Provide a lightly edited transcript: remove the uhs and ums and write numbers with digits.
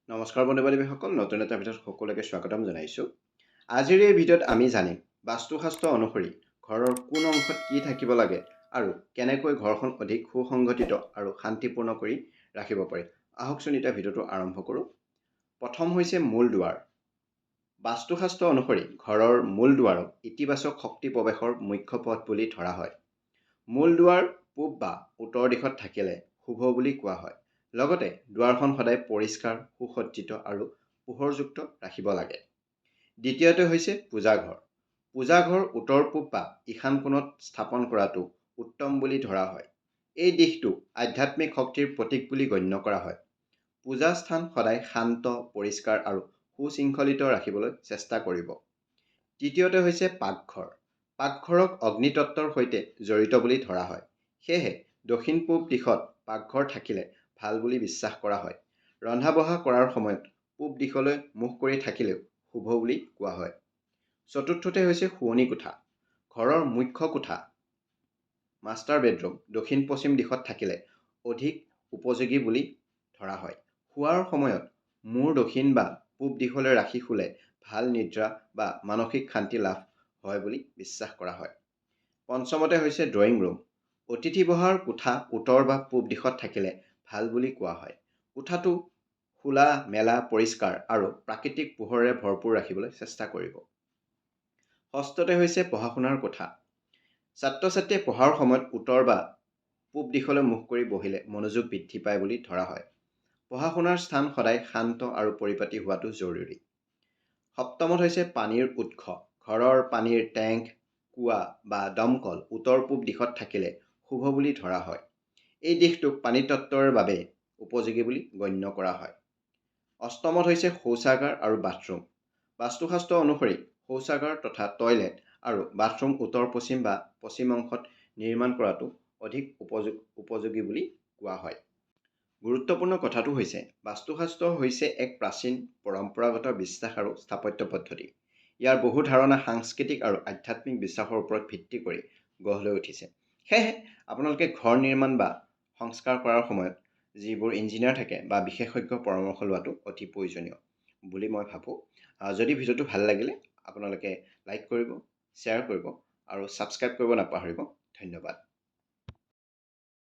নমস্কাৰ বন্ধু-বান্ধৱীসকল, নতুন এটা ভিডিঅ'ত সকলোকে স্বাগতম জনাইছোঁ। আজিৰ এই ভিডিঅ'ত আমি জানিম বাস্তুশাস্ত্ৰ অনুসৰি ঘৰৰ কোন অংশত কি থাকিব লাগে আৰু কেনেকৈ ঘৰখন অধিক সুসংগঠিত আৰু শান্তিপূৰ্ণ কৰি ৰাখিব পাৰি। আহকচোন এতিয়া ভিডিঅ'টো আৰম্ভ কৰোঁ। প্ৰথম হৈছে মূল দুৱাৰ। বাস্তুশাস্ত্ৰ অনুসৰি ঘৰৰ মূল দুৱাৰক ইতিবাচক শক্তি প্ৰৱেশৰ মুখ্য পথ বুলি ধৰা হয়। মূল দুৱাৰ পূব বা উত্তৰ দিশত থাকিলে শুভ বুলি কোৱা হয়। লগতে দুৱাৰখন সদায় পৰিষ্কাৰ, সুসজ্জিত আৰু পোহৰযুক্ত ৰাখিব লাগে। দ্বিতীয়তে হৈছে পূজাঘৰ। পূজাঘৰ উত্তৰ পূব বা ঈশান কোণত স্থাপন কৰাটো উত্তম বুলি ধৰা হয়। এই দিশটো আধ্যাত্মিক শক্তিৰ প্ৰতীক বুলি গণ্য কৰা হয়। পূজা স্থান সদায় শান্ত, পৰিষ্কাৰ আৰু সুশৃংখলিত ৰাখিবলৈ চেষ্টা কৰিব। তৃতীয়তে হৈছে পাকঘৰ। পাকঘৰক অগ্নিতত্ত্বৰ সৈতে জড়িত বুলি ধৰা হয়। সেয়েহে দক্ষিণ পূব দিশত পাকঘৰ থাকিলে ভাল বুলি বিশ্বাস কৰা হয়। ৰন্ধা-বঢ়া কৰাৰ সময়ত পূব দিশলৈ মুখ কৰি থাকিলেও শুভ বুলি কোৱা হয়। চতুৰ্থতে হৈছে শোৱনি কোঠা। ঘৰৰ মুখ্য কোঠা মাষ্টাৰ বেডৰুম দক্ষিণ পশ্চিম দিশত থাকিলে অধিক উপযোগী বুলি ধৰা হয়। শোৱাৰ সময়ত মূৰ দক্ষিণ বা পূব দিশলৈ ৰাখি শুলে ভাল নিদ্ৰা বা মানসিক শান্তি লাভ হয় বুলি বিশ্বাস কৰা হয়। পঞ্চমতে হৈছে ড্ৰয়িং ৰুম। অতিথি বহাৰ কোঠা উত্তৰ বা পূব দিশত থাকিলে ভাল বুলি কোৱা হয়। কোঠাটো খোলা মেলা, পৰিষ্কাৰ আৰু প্ৰাকৃতিক পোহৰেৰে ভৰপূৰ ৰাখিবলৈ চেষ্টা কৰিব। ষষ্ঠতে হৈছে পঢ়া শুনাৰ কোঠা। ছাত্ৰ-ছাত্ৰীয়ে পঢ়াৰ সময়ত উত্তৰ বা পূব দিশলৈ মুখ কৰি বহিলে মনোযোগ বৃদ্ধি পায় বুলি ধৰা হয়। পঢ়া শুনাৰ স্থান সদায় শান্ত আৰু পৰিপাটি হোৱাটো জৰুৰী। সপ্তমত হৈছে পানীৰ উৎস। ঘৰৰ পানীৰ টেংক, কুঁৱা বা দমকল উত্তৰ পূব দিশত থাকিলে শুভ বুলি ধৰা হয়। এই দিশটোক পানীতত্ত্বৰ বাবে উপযোগী বুলি গণ্য কৰা হয়। অষ্টমত হৈছে শৌচাগাৰ আৰু বাথৰুম। বাস্তুশাস্ত্ৰ অনুসৰি শৌচাগাৰ তথা টয়লেট আৰু বাথৰুম উত্তৰ পশ্চিম বা পশ্চিম অংশত নিৰ্মাণ কৰাটো অধিক উপযোগী বুলি কোৱা হয়। গুৰুত্বপূৰ্ণ কথাটো হৈছে বাস্তুশাস্ত্ৰ হৈছে এক প্ৰাচীন পৰম্পৰাগত বিশ্বাস আৰু স্থাপত্য পদ্ধতি। ইয়াৰ বহু ধাৰণা সাংস্কৃতিক আৰু আধ্যাত্মিক বিশ্বাসৰ ওপৰত ভিত্তি কৰি গঢ় লৈ উঠিছে। সেয়েহে আপোনালোকে ঘৰ নিৰ্মাণ বা সংস্কাৰ কৰাৰ সময়ত যিবোৰ ইঞ্জিনিয়াৰ থাকে বা বিশেষজ্ঞৰ পৰামৰ্শ লোৱাটো অতি প্ৰয়োজনীয় বুলি মই ভাবোঁ। যদি ভিডিঅ'টো ভাল লাগিলে আপোনালোকে লাইক কৰিব, শ্বেয়াৰ কৰিব আৰু ছাবস্ক্ৰাইব কৰিব নাপাহৰিব। ধন্যবাদ।